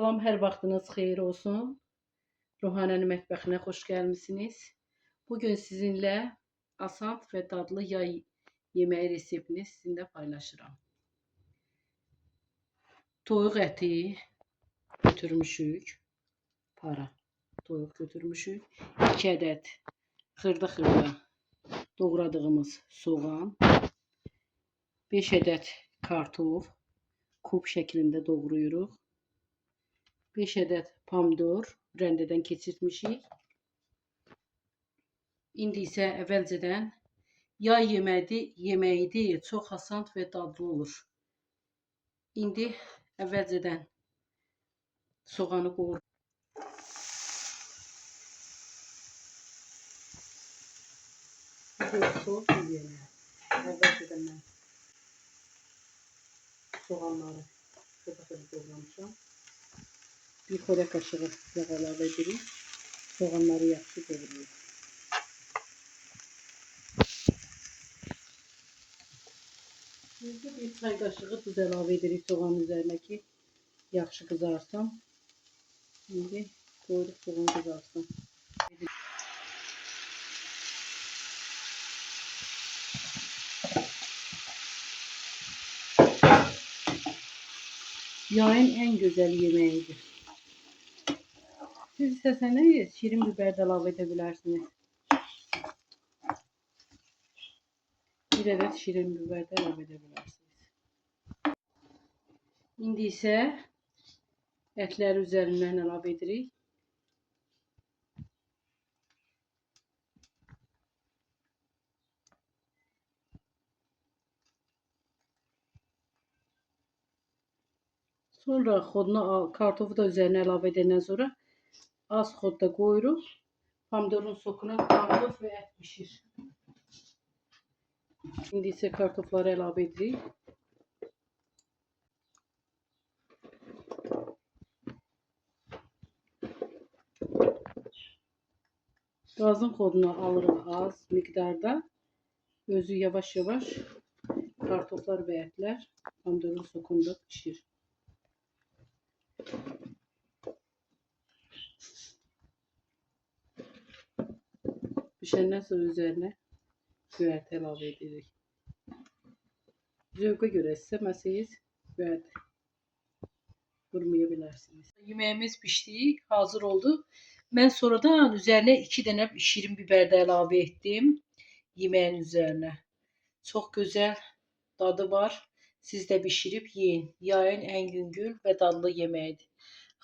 Salam, hər vaxtınız xeyir olsun. Ruhanənin mətbəxinə xoş gəlmisiniz. Bugün sizinlə asan və dadlı yay yeməyi reseptini sizinlə paylaşıram. Toyuq əti götürmüşük. Para toyuq götürmüşük. 2 ədəd xırda doğradığımız soğan. 5 ədəd kartof kub şəklində doğrayırıq. 5 ədəd pomidor rəndədən keçirtmişik. İndi isə əvvəlcədən yay yeməyidir, çox asan və dadlı olur. İndi əvvəlcədən soğanı qovuruq. Əvvəlcədən mən soğanları xırda doğramışam. Bir xörək qaşığı yağ əlavə edirik. Soğanları yaxşı qovururuq. Bir çay qaşığı duz əlavə edirik soğanın üzərinə ki, yaxşı qızarsın. İndi qoyuruq soğan qızarsın. Yayın ən gözəl yeməyidir. Siz istəsəniz şirin biber də əlavə edə bilərsiniz. Bir ədəd şirin biber də əlavə edə bilərsiniz. İndi isə ətləri üzərindən əlavə edirik. Sonra kartofu da üzərinə əlavə edəndən sonra az xodda qoyuruq. Pomidorun sokuna kartof və ət pişir. İndi isə kartofları əlavə edirik. Qazın xodunu alırıq az miqdarda. Özü yavaş-yavaş kartoflar və ətlər pomidorun sokunda pişir. Pişəndən sonra üzərinə göyərti əlavə edirik. Zövqə görə istəməsəniz göyərti vurmaya bilərsiniz. Yeməyimiz pişdi, hazır oldu. Mən sonradan üzərinə 2 dənə şirin biber də əlavə etdim yeməyin üzərinə. Çox gözəl dadı var. Siz də bişirib yeyin. Yayın ən yüngül və dadlı yeməyidir.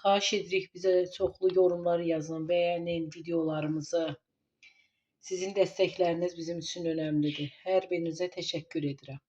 Xahiş edirik bizə çoxlu yorumlar yazın, bəyənin videolarımızı. Sizin dəstəkləriniz bizim üçün önəmlidir. Hər birinizə təşəkkür edirəm.